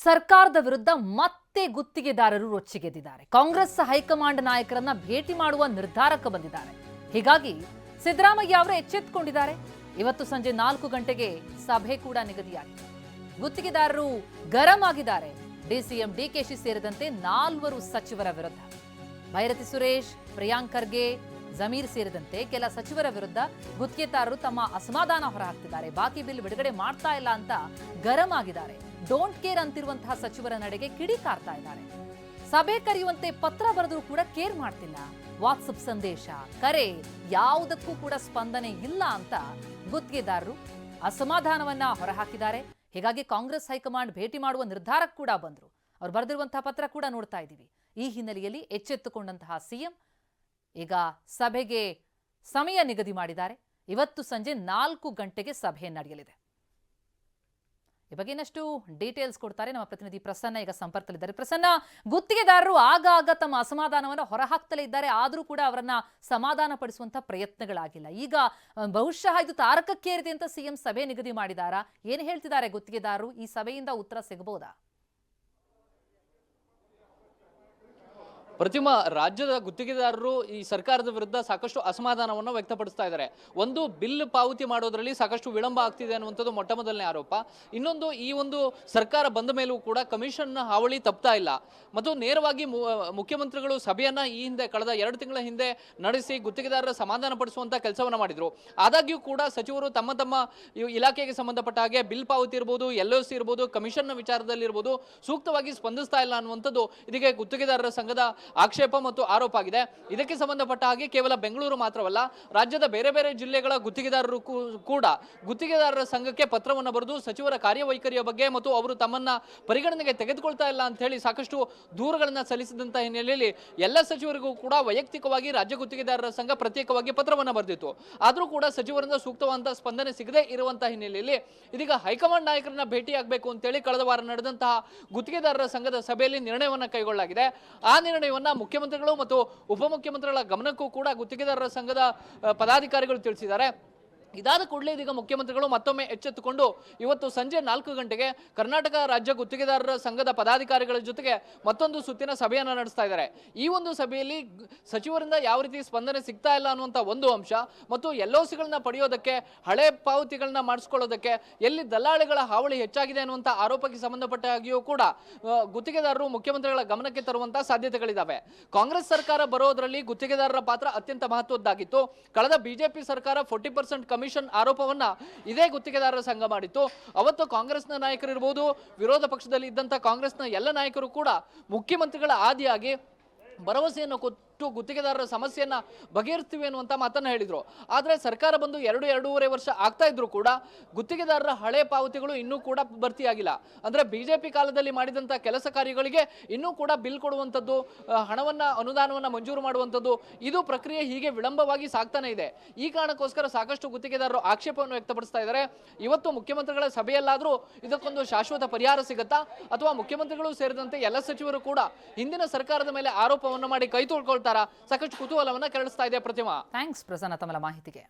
ಸರ್ಕಾರದ ವಿರುದ್ಧ ಮತ್ತೆ ಗುತ್ತಿಗೆದಾರರು ರೊಚ್ಚಿಗೆದ್ದಿದ್ದಾರೆ. ಕಾಂಗ್ರೆಸ್ ಹೈಕಮಾಂಡ್ ನಾಯಕರನ್ನ ಭೇಟಿ ಮಾಡುವ ನಿರ್ಧಾರಕ್ಕೆ ಬಂದಿದ್ದಾರೆ. ಹೀಗಾಗಿ ಸಿದ್ದರಾಮಯ್ಯ ಅವರು ಎಚ್ಚೆತ್ತುಕೊಂಡಿದ್ದಾರೆ. ಇವತ್ತು ಸಂಜೆ 4 ಗಂಟೆಗೆ ಸಭೆ ಕೂಡ ನಿಗದಿಯಾಗಿದೆ. ಗುತ್ತಿಗೆದಾರರು ಗರಂ ಆಗಿದ್ದಾರೆ. ಡಿಸಿಎಂ ಡಿಕೆಶಿ ಸೇರಿದಂತೆ 4 ಸಚಿವರ ವಿರುದ್ಧ. ಭೈರತಿ ಸುರೇಶ್, ಪ್ರಿಯಾಂಕ್ ಖರ್ಗೆ, ಜಮೀರ್ ಸೇರಿದಂತೆ ಕೆಲ ಸಚಿವರ ವಿರುದ್ಧ ಗುತ್ತಿಗೆದಾರರು ತಮ್ಮ ಅಸಮಾಧಾನ ಹೊರಹಾಕ್ತಿದ್ದಾರೆ. ಬಾಕಿ ಬಿಲ್ ಬಿಡುಗಡೆ ಮಾಡ್ತಾ ಇಲ್ಲ ಅಂತ ಗರಂ ಆಗಿದ್ದಾರೆ. ಡೋಂಟ್ ಕೇರ್ ಅಂತಿರುವಂತಹ ಸಚಿವರ ನಡೆಗೆ ಕಿಡಿಕಾರ್ತಾ ಇದ್ದಾರೆ. ಸಭೆ ಕರೆಯುವಂತೆ ಪತ್ರ ಬರೆದರೂ ಕೂಡ ಕೇರ್ ಮಾಡ್ತಿಲ್ಲ. ವಾಟ್ಸಪ್ ಸಂದೇಶ, ಕರೆ ಯಾವುದಕ್ಕೂ ಕೂಡ ಸ್ಪಂದನೆ ಇಲ್ಲ ಅಂತ ಗುತ್ತಿಗೆದಾರರು ಅಸಮಾಧಾನವನ್ನ ಹೊರಹಾಕಿದ್ದಾರೆ. ಹೀಗಾಗಿ ಕಾಂಗ್ರೆಸ್ ಹೈಕಮಾಂಡ್ ಭೇಟಿ ಮಾಡುವ ನಿರ್ಧಾರಕ್ಕೆ ಕೂಡ ಬಂದ್ರು. ಅವ್ರು ಬರೆದಿರುವಂತಹ ಪತ್ರ ಕೂಡ ನೋಡ್ತಾ ಇದ್ದೀವಿ. ಈ ಹಿನ್ನೆಲೆಯಲ್ಲಿ ಎಚ್ಚೆತ್ತುಕೊಂಡಂತಹ ಸಿಎಂ ಈಗ ಸಭೆಗೆ ಸಮಯ ನಿಗದಿ ಮಾಡಿದ್ದಾರೆ. ಇವತ್ತು ಸಂಜೆ 4 ಗಂಟೆಗೆ ಸಭೆ ನಡೆಯಲಿದೆ. ಈ ಬಗ್ಗೆ ಇನ್ನಷ್ಟು ಡೀಟೇಲ್ಸ್ ಕೊಡ್ತಾರೆ ನಮ್ಮ ಪ್ರತಿನಿಧಿ ಪ್ರಸನ್ನ. ಈಗ ಸಂಪರ್ಕದಲ್ಲಿದ್ದಾರೆ. ಪ್ರಸನ್ನ, ಗುತ್ತಿಗೆದಾರರು ಆಗಾಗ ತಮ್ಮ ಅಸಮಾಧಾನವನ್ನು ಹೊರಹಾಕ್ತಲೇ ಇದ್ದಾರೆ. ಆದರೂ ಕೂಡ ಅವರನ್ನ ಸಮಾಧಾನ ಪಡಿಸುವಂತಹ ಪ್ರಯತ್ನಗಳಾಗಿಲ್ಲ. ಈಗ ಬಹುಶಃ ಇದು ತಾರಕಕ್ಕೇರಿದೆ ಅಂತ ಸಿಎಂ ಸಭೆ ನಿಗದಿ ಮಾಡಿದಾರಾ? ಏನು ಹೇಳ್ತಿದ್ದಾರೆ ಗುತ್ತಿಗೆದಾರರು? ಈ ಸಭೆಯಿಂದ ಉತ್ತರ ಸಿಗಬಹುದಾ? ಪ್ರತಿಮಾ, ರಾಜ್ಯದ ಗುತ್ತಿಗೆದಾರರು ಈ ಸರ್ಕಾರದ ವಿರುದ್ಧ ಸಾಕಷ್ಟು ಅಸಮಾಧಾನವನ್ನು ವ್ಯಕ್ತಪಡಿಸ್ತಾ ಇದ್ದಾರೆ. ಒಂದು ಬಿಲ್ ಪಾವತಿ ಮಾಡೋದ್ರಲ್ಲಿ ಸಾಕಷ್ಟು ವಿಳಂಬ ಆಗ್ತಿದೆ ಅನ್ನುವಂಥದ್ದು ಮೊಟ್ಟ ಮೊದಲನೇ ಆರೋಪ. ಇನ್ನೊಂದು, ಈ ಒಂದು ಸರ್ಕಾರ ಬಂದ ಮೇಲೂ ಕೂಡ ಕಮಿಷನ್ ಹಾವಳಿ ತಪ್ತಾ ಇಲ್ಲ. ಮತ್ತು ನೇರವಾಗಿ ಮುಖ್ಯಮಂತ್ರಿಗಳು ಸಭೆಯನ್ನ ಈ ಹಿಂದೆ ಕಳೆದ 2 ತಿಂಗಳ ಹಿಂದೆ ನಡೆಸಿ ಗುತ್ತಿಗೆದಾರರ ಸಮಾಧಾನ ಪಡಿಸುವಂತ ಕೆಲಸವನ್ನ ಮಾಡಿದ್ರು. ಆದಾಗ್ಯೂ ಕೂಡ ಸಚಿವರು ತಮ್ಮ ತಮ್ಮ ಇಲಾಖೆಗೆ ಸಂಬಂಧಪಟ್ಟ ಹಾಗೆ ಬಿಲ್ ಪಾವತಿ ಇರ್ಬೋದು, LOC ಇರ್ಬೋದು, ಕಮಿಷನ್ ವಿಚಾರದಲ್ಲಿ ಇರ್ಬೋದು ಸೂಕ್ತವಾಗಿ ಸ್ಪಂದಿಸ್ತಾ ಇಲ್ಲ ಅನ್ನುವಂಥದ್ದು ಇದಕ್ಕೆ ಗುತ್ತಿಗೆದಾರರ ಸಂಘದ ಆಕ್ಷೇಪ ಮತ್ತು ಆರೋಪ ಆಗಿದೆ. ಇದಕ್ಕೆ ಸಂಬಂಧಪಟ್ಟ ಹಾಗೆ ಕೇವಲ ಬೆಂಗಳೂರು ಮಾತ್ರವಲ್ಲ, ರಾಜ್ಯದ ಬೇರೆ ಬೇರೆ ಜಿಲ್ಲೆಗಳ ಗುತ್ತಿಗೆದಾರರು ಕೂಡ ಗುತ್ತಿಗೆದಾರರ ಸಂಘಕ್ಕೆ ಪತ್ರವನ್ನು ಬರೆದು ಸಚಿವರ ಕಾರ್ಯವೈಖರಿಯ ಬಗ್ಗೆ ಮತ್ತು ಅವರು ತಮ್ಮನ್ನ ಪರಿಗಣನೆಗೆ ತೆಗೆದುಕೊಳ್ತಾ ಇಲ್ಲ ಅಂತ ಹೇಳಿ ಸಾಕಷ್ಟು ದೂರುಗಳನ್ನ ಸಲ್ಲಿಸಿದಂತ ಹಿನ್ನೆಲೆಯಲ್ಲಿ ಎಲ್ಲ ಸಚಿವರಿಗೂ ಕೂಡ ವೈಯಕ್ತಿಕವಾಗಿ ರಾಜ್ಯ ಗುತ್ತಿಗೆದಾರರ ಸಂಘ ಪ್ರತ್ಯೇಕವಾಗಿ ಪತ್ರವನ್ನು ಬರೆದಿತ್ತು. ಆದರೂ ಕೂಡ ಸಚಿವರಿಂದ ಸೂಕ್ತವಾದ ಸ್ಪಂದನೆ ಸಿಗದೇ ಇರುವಂತಹ ಹಿನ್ನೆಲೆಯಲ್ಲಿ ಇದೀಗ ಹೈಕಮಾಂಡ್ ನಾಯಕರನ್ನ ಭೇಟಿಯಾಗಬೇಕು ಅಂತೇಳಿ ಕಳೆದ ವಾರ ನಡೆದಂತಹ ಗುತ್ತಿಗೆದಾರರ ಸಂಘದ ಸಭೆಯಲ್ಲಿ ನಿರ್ಣಯವನ್ನು ಕೈಗೊಳ್ಳಲಾಗಿದೆ. ಆ ನಿರ್ಣಯ ಮುಖ್ಯಮಂತ್ರಿಗಳು ಮತ್ತು ಉಪಮುಖ್ಯಮಂತ್ರಿಗಳ ಗಮನಕ್ಕೂ ಕೂಡ ಗುತ್ತಿಗೆದಾರರ ಸಂಘದ ಪದಾಧಿಕಾರಿಗಳು ತಿಳಿಸಿದ್ದಾರೆ. ಇದಾದ ಕೂಡಲೇ ಇದೀಗ ಮುಖ್ಯಮಂತ್ರಿಗಳು ಮತ್ತೊಮ್ಮೆ ಎಚ್ಚೆತ್ತುಕೊಂಡು ಇವತ್ತು ಸಂಜೆ 4 ಗಂಟೆಗೆ ಕರ್ನಾಟಕ ರಾಜ್ಯ ಗುತ್ತಿಗೆದಾರರ ಸಂಘದ ಪದಾಧಿಕಾರಿಗಳ ಜೊತೆಗೆ ಮತ್ತೊಂದು ಸುತ್ತಿನ ಸಭೆಯನ್ನು ನಡೆಸ್ತಾ ಇದ್ದಾರೆ. ಈ ಒಂದು ಸಭೆಯಲ್ಲಿ ಸಚಿವರಿಂದ ಯಾವ ರೀತಿ ಸ್ಪಂದನೆ ಸಿಗ್ತಾ ಇಲ್ಲ ಅನ್ನುವಂಥ ಒಂದು ಅಂಶ ಮತ್ತು LOCಗಳನ್ನ ಪಡೆಯೋದಕ್ಕೆ, ಹಳೆ ಪಾವತಿಗಳನ್ನ ಮಾಡಿಸ್ಕೊಳ್ಳೋದಕ್ಕೆ ಎಲ್ಲಿ ದಲ್ಲಾಳಿಗಳ ಹಾವಳಿ ಹೆಚ್ಚಾಗಿದೆ ಅನ್ನುವಂಥ ಆರೋಪಕ್ಕೆ ಸಂಬಂಧಪಟ್ಟ ಹಾಗೆಯೂ ಕೂಡ ಗುತ್ತಿಗೆದಾರರು ಮುಖ್ಯಮಂತ್ರಿಗಳ ಗಮನಕ್ಕೆ ತರುವಂತಹ ಸಾಧ್ಯತೆಗಳಿದ್ದಾವೆ. ಕಾಂಗ್ರೆಸ್ ಸರ್ಕಾರ ಬರೋದರಲ್ಲಿ ಗುತ್ತಿಗೆದಾರರ ಪಾತ್ರ ಅತ್ಯಂತ ಮಹತ್ವದ್ದಾಗಿತ್ತು. ಕಳೆದ ಬಿಜೆಪಿ ಸರ್ಕಾರ 40% ಕಮಿಷನ್ ಆರೋಪವನ್ನ ಇದೇ ಗುತ್ತಿಗೆದಾರರ ಸಂಘ ಮಾಡಿತ್ತು. ಅವತ್ತು ಕಾಂಗ್ರೆಸ್ನ ನಾಯಕರಿರ್ಬೋದು, ವಿರೋಧ ಪಕ್ಷದಲ್ಲಿ ಇದ್ದಂತ ಕಾಂಗ್ರೆಸ್ನ ಎಲ್ಲ ನಾಯಕರು ಕೂಡ ಮುಖ್ಯಮಂತ್ರಿಗಳ ಆದಿಯಾಗಿ ಭರವಸೆಯನ್ನು ಕೊಟ್ಟು ಗುತ್ತಿಗೆದಾರರ ಸಮಸ್ಯೆಯನ್ನ ಬಗೆಹರಿಸ್ತೀವಿ ಅನ್ನುವಂತ ಮಾತನ್ನ ಹೇಳಿದ್ರು. ಆದ್ರೆ ಸರ್ಕಾರ ಬಂದು 2-2.5 ವರ್ಷ ಆಗ್ತಾ ಇದ್ರು ಕೂಡ ಗುತ್ತಿಗೆದಾರರ ಹಳೆ ಪಾವತಿಗಳು ಇನ್ನೂ ಕೂಡ ಭರ್ತಿಯಾಗಿಲ್ಲ. ಅಂದ್ರೆ ಬಿಜೆಪಿ ಕಾಲದಲ್ಲಿ ಮಾಡಿದಂತ ಕೆಲಸ ಕಾರ್ಯಗಳಿಗೆ ಇನ್ನೂ ಕೂಡ ಬಿಲ್ ಕೊಡುವಂತದ್ದು, ಹಣವನ್ನ ಅನುದಾನವನ್ನ ಮಂಜೂರು ಮಾಡುವಂತದ್ದು, ಇದು ಪ್ರಕ್ರಿಯೆ ಹೀಗೆ ವಿಳಂಬವಾಗಿ ಸಾಗ್ತಾನೆ ಇದೆ. ಈ ಕಾರಣಕ್ಕೋಸ್ಕರ ಸಾಕಷ್ಟು ಗುತ್ತಿಗೆದಾರರು ಆಕ್ಷೇಪವನ್ನು ವ್ಯಕ್ತಪಡಿಸ್ತಾ ಇದ್ದಾರೆ. ಇವತ್ತು ಮುಖ್ಯಮಂತ್ರಿಗಳ ಸಭೆಯಲ್ಲಾದ್ರೂ ಇದಕ್ಕೊಂದು ಶಾಶ್ವತ ಪರಿಹಾರ ಸಿಗುತ್ತಾ, ಅಥವಾ ಮುಖ್ಯಮಂತ್ರಿಗಳು ಸೇರಿದಂತೆ ಎಲ್ಲ ಸಚಿವರು ಕೂಡ ಹಿಂದಿನ ಸರ್ಕಾರದ ಮೇಲೆ ಆರೋಪವನ್ನು ಮಾಡಿ ಕೈ ತೊಳ್ಕೊಳ್ತಾರಾ? ಸಾಕಷ್ಟು ಕುತೂಹಲವನ್ನ ಕೆರಳಿಸ್ತಾ ಇದೆ. ಪ್ರತಿಮಾ, ಥ್ಯಾಂಕ್ಸ್ ಪ್ರಸನ್ನ ತಮ್ಮ ಮಾಹಿತಿಗೆ.